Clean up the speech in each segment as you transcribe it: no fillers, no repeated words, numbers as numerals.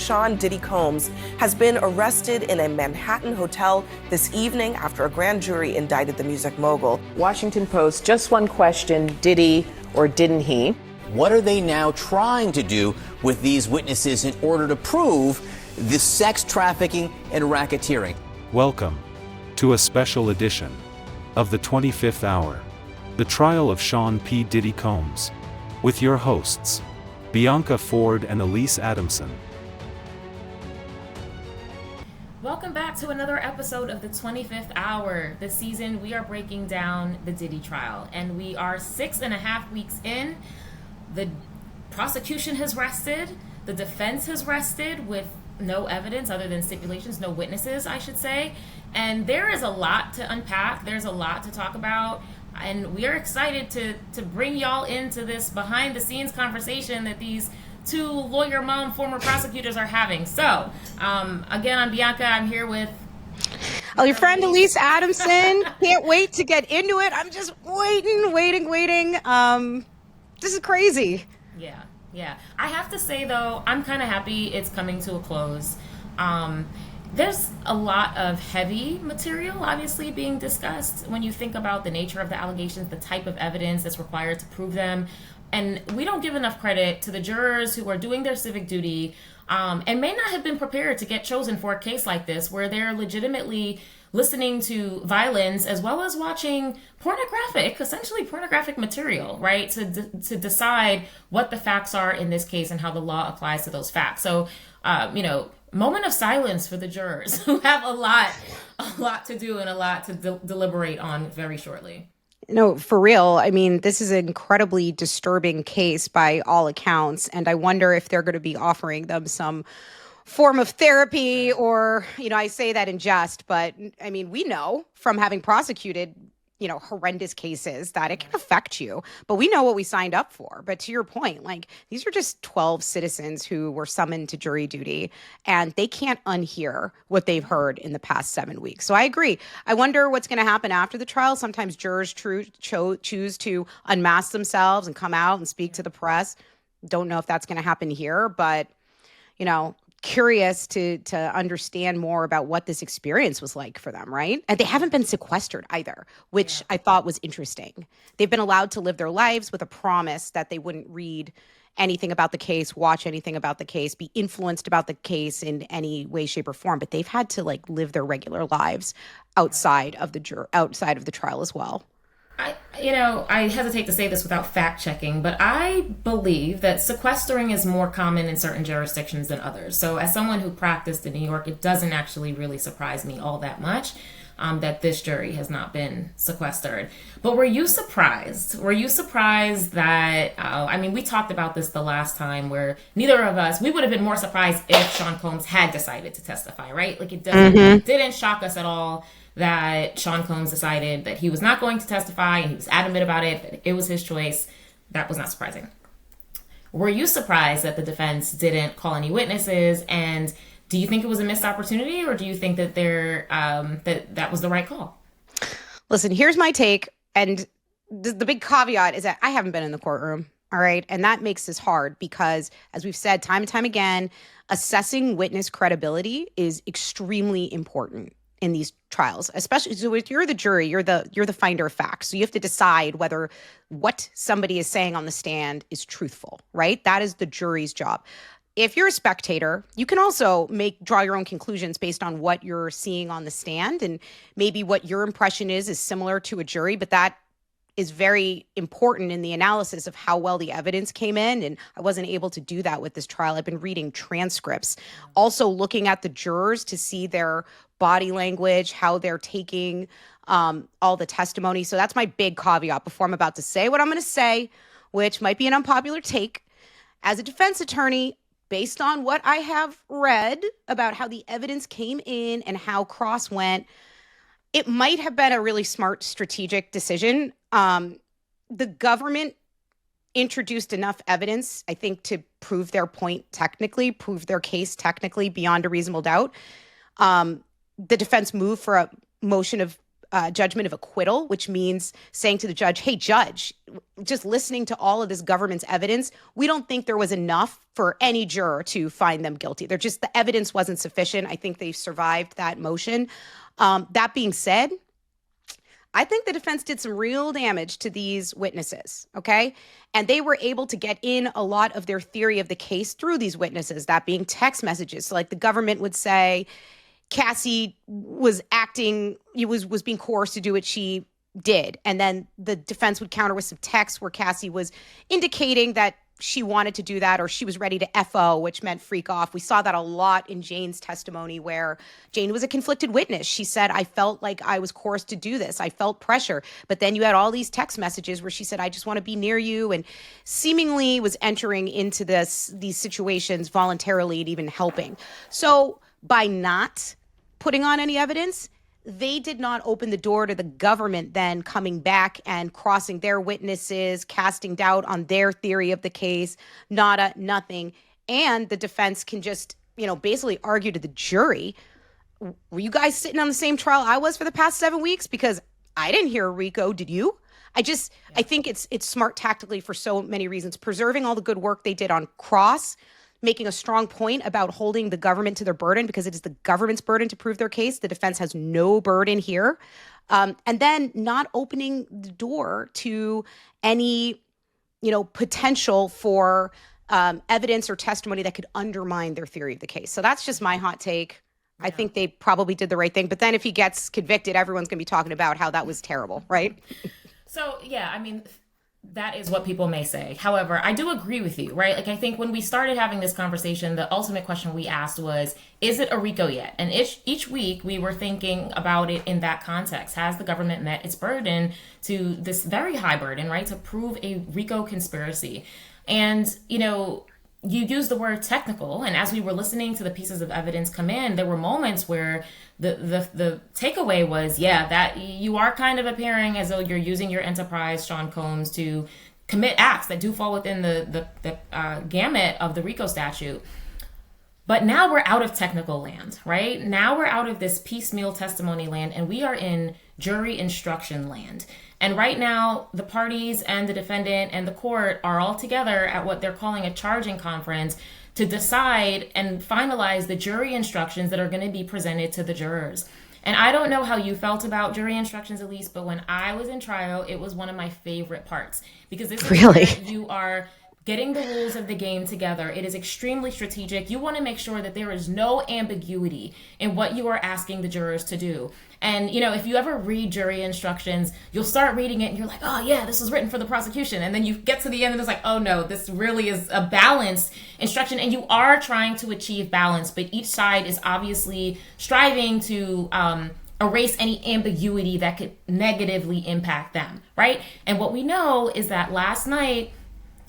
Sean Diddy Combs has been arrested in a Manhattan hotel this evening after a grand jury indicted the music mogul. Washington Post, just one question, did he or didn't he? What are they now trying to do with these witnesses in order to prove the sex trafficking and racketeering? Welcome to a special edition of the 25th Hour, the trial of Sean P. Diddy Combs, with your hosts, Bianca, Forde, and Alyse Adamson. Welcome back to another episode of the 25th Hour. This season, we are breaking down the Diddy trial, and we are 6.5 weeks in. The prosecution has rested. The defense has rested with no evidence other than stipulations, no witnesses, I should say. And there is a lot to unpack. There's a lot to talk about. And we are excited to bring y'all into this behind-the-scenes conversation that these two lawyer mom former prosecutors are having. So, again, I'm Bianca. I'm here with... Oh, your friend Alyse Adamson. Can't wait to get into it. I'm just waiting. This is crazy. Yeah. I have to say, though, I'm kind of happy it's coming to a close. There's a lot of heavy material, obviously, being discussed when you think about the nature of the allegations, the type of evidence that's required to prove them. And we don't give enough credit to the jurors who are doing their civic duty and may not have been prepared to get chosen for a case like this, where they're legitimately listening to violence as well as watching essentially pornographic material, right? To decide what the facts are in this case and how the law applies to those facts. So, moment of silence for the jurors who have a lot to do and a lot to deliberate on very shortly. No, for real. I mean, this is an incredibly disturbing case by all accounts. And I wonder if they're going to be offering them some form of therapy or, I say that in jest, but I mean, we know from having prosecuted, horrendous cases that it can affect you, but we know what we signed up for. But to your point, these are just 12 citizens who were summoned to jury duty and they can't unhear what they've heard in the past 7 weeks. So I agree. I wonder what's going to happen after the trial. Sometimes jurors choose to unmask themselves and come out and speak to the press. Don't know if that's going to happen here, but, curious to understand more about what this experience was like for them, right? And they haven't been sequestered either, which I thought was interesting. They've been allowed to live their lives with a promise that they wouldn't read anything about the case, watch anything about the case, be influenced about the case in any way, shape, or form. But they've had to live their regular lives outside of the trial as well. I hesitate to say this without fact checking, but I believe that sequestering is more common in certain jurisdictions than others. So as someone who practiced in New York, it doesn't actually really surprise me all that much that this jury has not been sequestered. But were you surprised? Were you surprised that, we talked about this the last time where neither of us, we would have been more surprised if Sean Combs had decided to testify, right? It didn't shock us at all that Sean Combs decided that he was not going to testify and he was adamant about it, that it was his choice. That was not surprising. Were you surprised that the defense didn't call any witnesses? And do you think it was a missed opportunity, or do you think that that was the right call? Listen, here's my take. And the big caveat is that I haven't been in the courtroom. All right. And that makes this hard because, as we've said time and time again, assessing witness credibility is extremely important in these trials, especially so if you're the jury, you're the finder of facts. So you have to decide whether what somebody is saying on the stand is truthful, right? That is the jury's job. If you're a spectator, you can also draw your own conclusions based on what you're seeing on the stand, and maybe what your impression is similar to a jury, but that is very important in the analysis of how well the evidence came in. And I wasn't able to do that with this trial. I've been reading transcripts, also looking at the jurors to see their body language, how they're taking all the testimony. So that's my big caveat before I'm about to say what I'm going to say, which might be an unpopular take. As a defense attorney, based on what I have read about how the evidence came in and how cross went, it might have been a really smart strategic decision. The government introduced enough evidence, I think, to prove their point technically, prove their case technically beyond a reasonable doubt. The defense moved for a motion of judgment of acquittal, which means saying to the judge, hey, judge, just listening to all of this government's evidence, we don't think there was enough for any juror to find them guilty. The evidence wasn't sufficient. I think they survived that motion. That being said, I think the defense did some real damage to these witnesses, okay? And they were able to get in a lot of their theory of the case through these witnesses, that being text messages. So like the government would say, Cassie was being coerced to do what she did. And then the defense would counter with some texts where Cassie was indicating that she wanted to do that, or she was ready to FO, which meant freak off. We saw that a lot in Jane's testimony, where Jane was a conflicted witness. She said, I felt like I was coerced to do this. I felt pressure. But then you had all these text messages where she said, I just want to be near you, and seemingly was entering into these situations voluntarily and even helping. So by not putting on any evidence, they did not open the door to the government then coming back and crossing their witnesses, casting doubt on their theory of the case, nada, nothing. And the defense can just, basically argue to the jury, were you guys sitting on the same trial I was for the past 7 weeks? Because I didn't hear RICO, did you? I think it's smart tactically for so many reasons, preserving all the good work they did on cross, making a strong point about holding the government to their burden, because it is the government's burden to prove their case. The defense has no burden here. And then not opening the door to any, potential for evidence or testimony that could undermine their theory of the case. So that's just my hot take. Yeah. I think they probably did the right thing. But then if he gets convicted, everyone's going to be talking about how that was terrible, right? So, yeah, that is what people may say. However, I do agree with you, right? Like, I think when we started having this conversation, the ultimate question we asked was, is it a RICO yet? And each week we were thinking about it in that context. Has the government met its burden, to this very high burden, right, to prove a RICO conspiracy? And, you use the word technical, and as we were listening to the pieces of evidence come in, there were moments where the takeaway was, that you are kind of appearing as though you're using your enterprise, Sean Combs, to commit acts that do fall within the gamut of the RICO statute. But now we're out of technical land, right? Now we're out of this piecemeal testimony land, and we are in jury instruction land. And right now, the parties and the defendant and the court are all together at what they're calling a charging conference to decide and finalize the jury instructions that are going to be presented to the jurors. And I don't know how you felt about jury instructions, Alyse, but when I was in trial, it was one of my favorite parts, because this is where you are getting the rules of the game together. It is extremely strategic. You want to make sure that there is no ambiguity in what you are asking the jurors to do. And, if you ever read jury instructions, you'll start reading it and you're like, oh yeah, this was written for the prosecution. And then you get to the end and it's like, oh no, this really is a balanced instruction. And you are trying to achieve balance, but each side is obviously striving to erase any ambiguity that could negatively impact them, right? And what we know is that last night,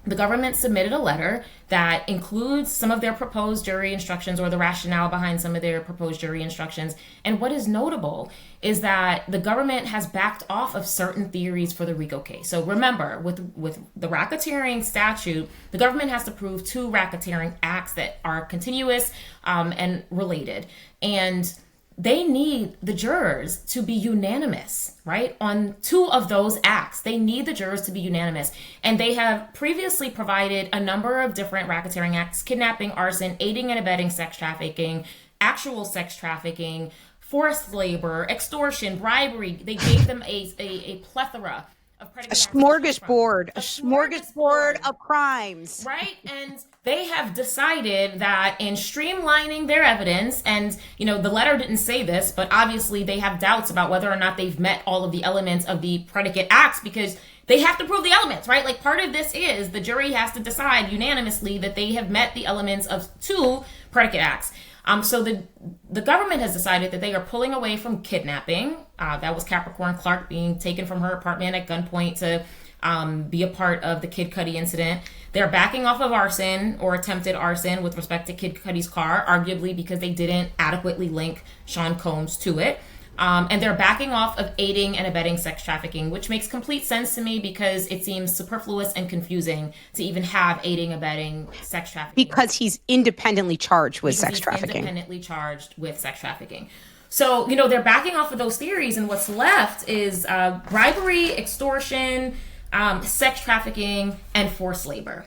the government submitted a letter that includes some of their proposed jury instructions, or the rationale behind some of their proposed jury instructions. And what is notable is that the government has backed off of certain theories for the RICO case. So remember, with the racketeering statute, the government has to prove 2 racketeering acts that are continuous and related. And they need the jurors to be unanimous, right, on 2 of those acts. They need the jurors to be unanimous. And they have previously provided a number of different racketeering acts: kidnapping, arson, aiding and abetting sex trafficking, actual sex trafficking, forced labor, extortion, bribery. They gave them a plethora of a smorgasbord of crimes. Right? And they have decided that in streamlining their evidence, and, the letter didn't say this, but obviously they have doubts about whether or not they've met all of the elements of the predicate acts, because they have to prove the elements, right? Like, part of this is the jury has to decide unanimously that they have met the elements of 2 predicate acts. So the government has decided that they are pulling away from kidnapping. That was Capricorn Clark being taken from her apartment at gunpoint to be a part of the Kid Cudi incident. They're backing off of arson or attempted arson with respect to Kid Cudi's car, arguably because they didn't adequately link Sean Combs to it. And they're backing off of aiding and abetting sex trafficking, which makes complete sense to me because it seems superfluous and confusing to even have aiding, abetting sex trafficking. Because he's independently charged with sex trafficking. Independently charged with sex trafficking. So, they're backing off of those theories, and what's left is bribery, extortion, sex trafficking, and forced labor.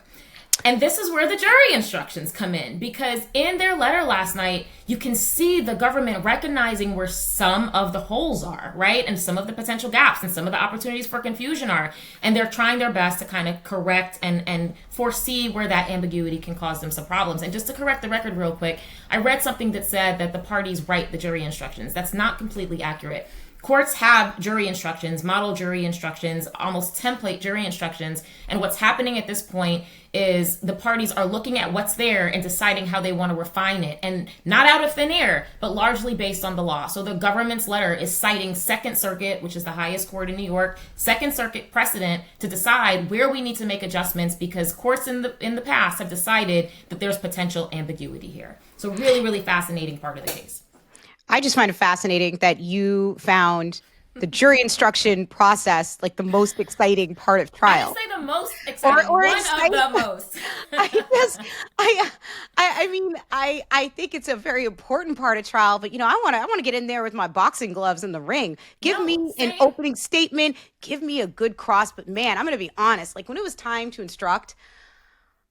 And this is where the jury instructions come in, because in their letter last night, you can see the government recognizing where some of the holes are, right? And some of the potential gaps and some of the opportunities for confusion are. And they're trying their best to kind of correct and foresee where that ambiguity can cause them some problems. And just to correct the record real quick, I read something that said that the parties write the jury instructions. That's not completely accurate. Courts have jury instructions, model jury instructions, almost template jury instructions. And what's happening at this point is the parties are looking at what's there and deciding how they want to refine it. And not out of thin air, but largely based on the law. So the government's letter is citing Second Circuit, which is the highest court in New York, Second Circuit precedent to decide where we need to make adjustments, because courts in the past have decided that there's potential ambiguity here. So really, really fascinating part of the case. I just find it fascinating that you found the jury instruction process like the most exciting part of trial. I didn't say the most exciting, one of the most. I think it's a very important part of trial, but I want to get in there with my boxing gloves in the ring. Give me an opening statement, give me a good cross, but man, I'm going to be honest, like when it was time to instruct,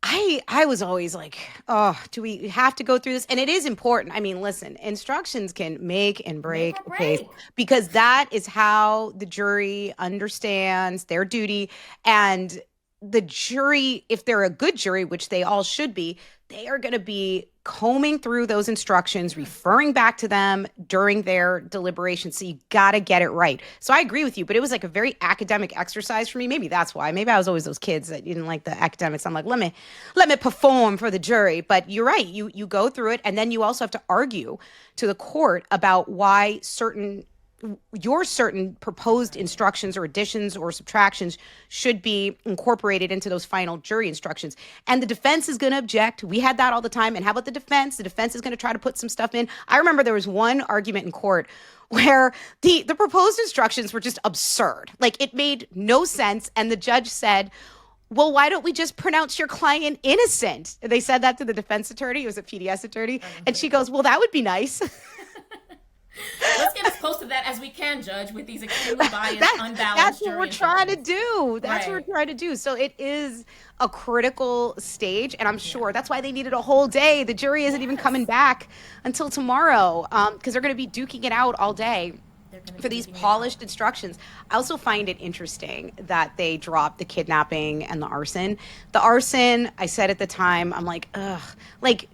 I was always like, oh, do we have to go through this? And it is important. I mean, listen, instructions can make and break a case, because that is how the jury understands their duty. And the jury, if they're a good jury, which they all should be, they are going to be combing through those instructions, referring back to them during their deliberations. So you got to get it right. So I agree with you, but it was like a very academic exercise for me. Maybe that's why. Maybe I was always those kids that didn't like the academics. I'm like, let me perform for the jury. But you're right. You go through it, and then you also have to argue to the court about why certain proposed instructions or additions or subtractions should be incorporated into those final jury instructions. And the defense is going to object. We had that all the time. And how about the defense? The defense is going to try to put some stuff in. I remember there was one argument in court where the proposed instructions were just absurd. Like, it made no sense. And the judge said, well, why don't we just pronounce your client innocent? They said that to the defense attorney. It was a PDS attorney. And she goes, well, that would be nice. Let's get as close to that as we can, Judge, with these extremely biased, unbalanced That's what we're trying to do. That's what we're trying to do. So it is a critical stage, and I'm sure that's why they needed a whole day. The jury isn't even coming back until tomorrow, because they're going to be duking it out all day for these polished instructions. I also find it interesting that they dropped the kidnapping and the arson. The arson, I said at the time, I'm like, ugh, like,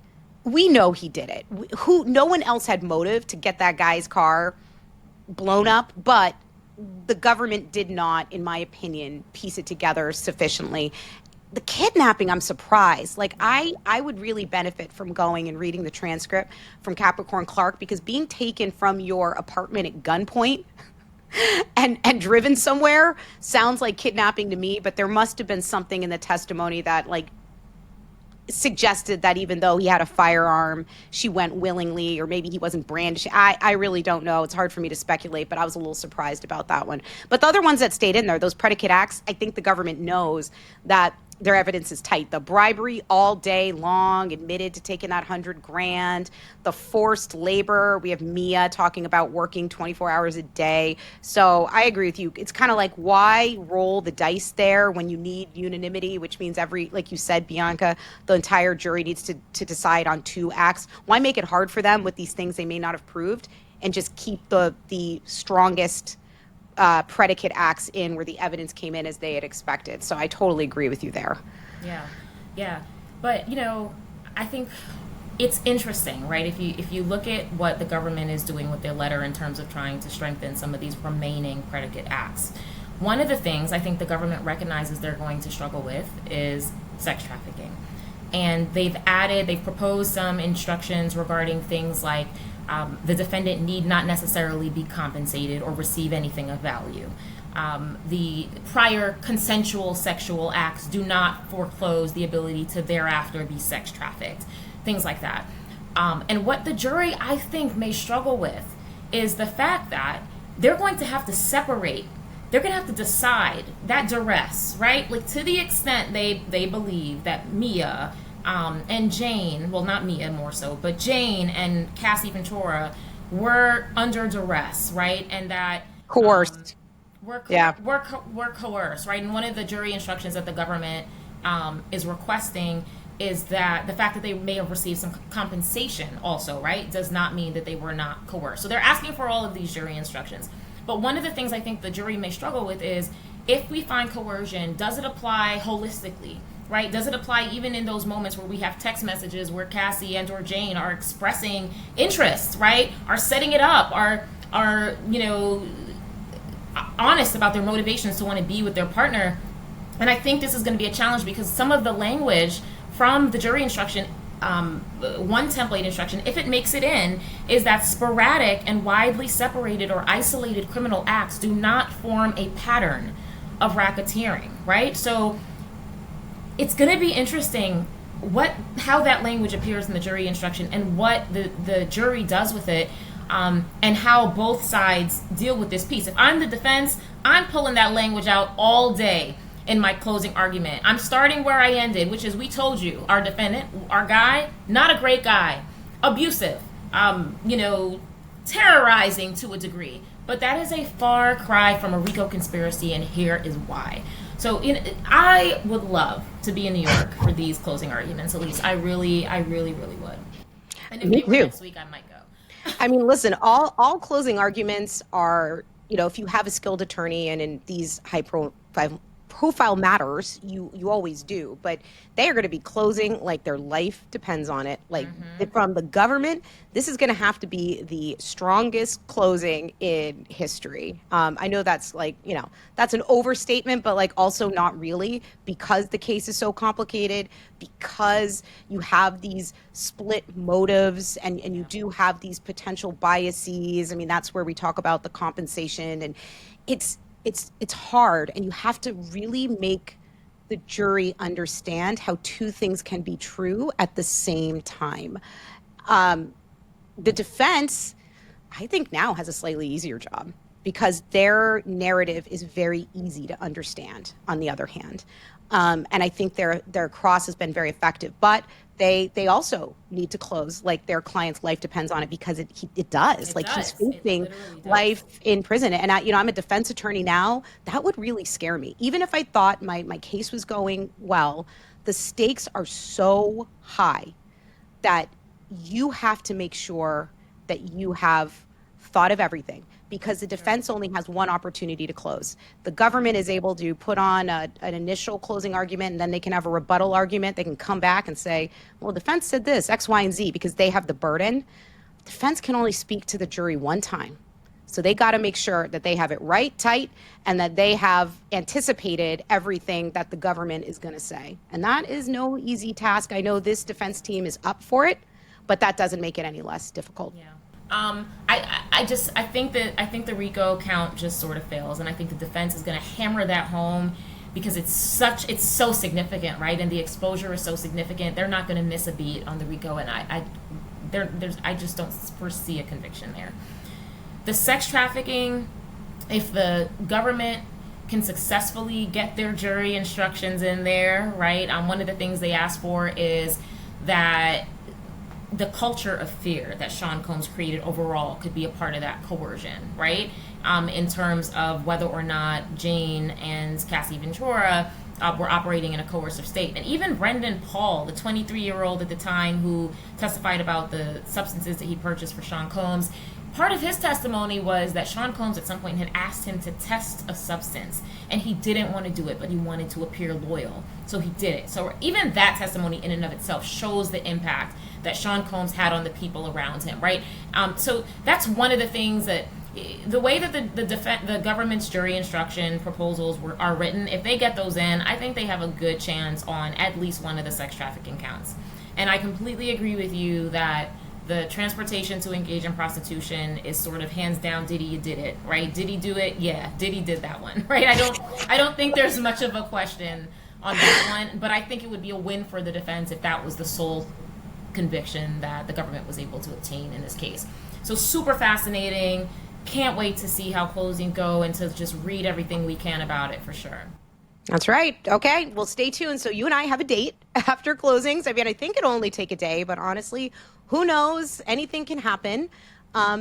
we know he did it. No one else had motive to get that guy's car blown up, but the government did not, in my opinion, piece it together sufficiently. The kidnapping, I'm surprised. Like, I would really benefit from going and reading the transcript from Capricorn Clark, because being taken from your apartment at gunpoint and driven somewhere sounds like kidnapping to me, but there must have been something in the testimony that, like, suggested that even though he had a firearm, she went willingly, or maybe he wasn't brandishing. I really don't know. It's hard for me to speculate, but I was a little surprised about that one. But the other ones that stayed in there, those predicate acts, I think the government knows that their evidence is tight. The bribery all day long, admitted to taking that $100,000. The forced labor, we have Mia talking about working 24 hours a day. So I agree with you. It's kind of like, why roll the dice there when you need unanimity, which means like you said, Bianca, the entire jury needs to decide on 2 acts. Why make it hard for them with these things they may not have proved, and just keep the strongest predicate acts in where the evidence came in as they had expected. So I totally agree with you there. Yeah. But, I think it's interesting, right? If you look at what the government is doing with their letter in terms of trying to strengthen some of these remaining predicate acts, one of the things I think the government recognizes they're going to struggle with is sex trafficking. And they've proposed some instructions regarding things like the defendant need not necessarily be compensated or receive anything of value. The prior consensual sexual acts do not foreclose the ability to thereafter be sex trafficked, things like that. And what the jury, I think, may struggle with is the fact that they're going to have to separate. They're going to have to decide that duress, right? Like, to the extent they believe that Mia and Jane, well, not Mia more so, but Jane and Cassie Ventura we're under duress, right? And that Coerced. we're coerced, right? And one of the jury instructions that the government is requesting is that the fact that they may have received some compensation also, right, does not mean that they were not coerced. So they're asking for all of these jury instructions. But one of the things I think the jury may struggle with is, if we find coercion, does it apply holistically, right? Does it apply even in those moments where we have text messages where Cassie and or Jane are expressing interest, right? Are setting it up, are honest about their motivations to want to be with their partner. And I think this is going to be a challenge because some of the language from the jury instruction, one template instruction, if it makes it in, is that sporadic and widely separated or isolated criminal acts do not form a pattern of racketeering, right? So it's going to be interesting how that language appears in the jury instruction and what the jury does with it, and how both sides deal with this piece. If I'm the defense, I'm pulling that language out all day in my closing argument. I'm starting where I ended, which is, we told you, our defendant, our guy, not a great guy, abusive, terrorizing to a degree. But that is a far cry from a RICO conspiracy, and here is why. So I would love to be in New York for these closing arguments, Alyse. I really, really would. And if they were next week, I might go. I mean, listen, all closing arguments are, if you have a skilled attorney, and in these high profile matters, you always do, but they are going to be closing like their life depends on it. Like from the government, this is going to have to be the strongest closing in history. I know that's that's an overstatement, but also not really, because the case is so complicated, because you have these split motives and you do have these potential biases. I mean, that's where we talk about the compensation, and it's hard, and you have to really make the jury understand how two things can be true at the same time. The defense, I think, now has a slightly easier job because their narrative is very easy to understand, on the other hand. And I think their cross has been very effective, but they also need to close like their client's life depends on it, because it does. He's facing life in prison. And I'm a defense attorney now. That would really scare me. Even if I thought my case was going well, the stakes are so high that you have to make sure that you have thought of everything, because the defense only has one opportunity to close. The government is able to put on an initial closing argument, and then they can have a rebuttal argument. They can come back and say, well, defense said this, X, Y, and Z, because they have the burden. Defense can only speak to the jury one time. So they got to make sure that they have it right, tight, and that they have anticipated everything that the government is going to say. And that is no easy task. I know this defense team is up for it, but that doesn't make it any less difficult. Yeah. I think the RICO count just sort of fails, and I think the defense is going to hammer that home because it's so significant, right? And the exposure is so significant. They're not going to miss a beat on the RICO, and I just don't foresee a conviction there. The sex trafficking, if the government can successfully get their jury instructions in there, right? One of the things they ask for is that the culture of fear that Sean Combs created overall could be a part of that coercion, right? In terms of whether or not Jane and Cassie Ventura were operating in a coercive state. And even Brendan Paul, the 23-year-old at the time who testified about the substances that he purchased for Sean Combs, part of his testimony was that Sean Combs at some point had asked him to test a substance, and he didn't want to do it, but he wanted to appear loyal, so he did it. So even that testimony in and of itself shows the impact that Sean Combs had on the people around him, right? So that's one of the things that, the way that the government's jury instruction proposals are written, if they get those in, I think they have a good chance on at least one of the sex trafficking counts. And I completely agree with you that the transportation to engage in prostitution is sort of hands down, Diddy, you did it, right? Did he do it? Yeah, Diddy did that one, right? I don't think there's much of a question on that one, but I think it would be a win for the defense if that was the sole conviction that the government was able to obtain in this case. So super fascinating. Can't wait to see how closing go and to just read everything we can about it for sure. That's right. Okay. Well, stay tuned. So you and I have a date after closings. I mean, I think it'll only take a day, but honestly, who knows? Anything can happen.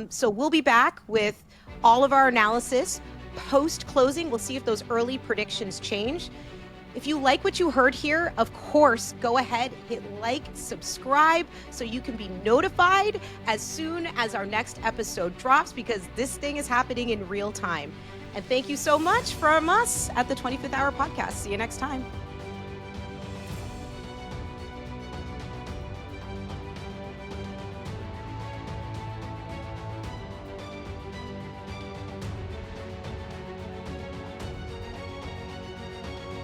So we'll be back with all of our analysis post-closing. We'll see if those early predictions change. If you like what you heard here, of course, go ahead, hit like, subscribe, so you can be notified as soon as our next episode drops, because this thing is happening in real time. And thank you so much from us at the 25th Hour Podcast. See you next time.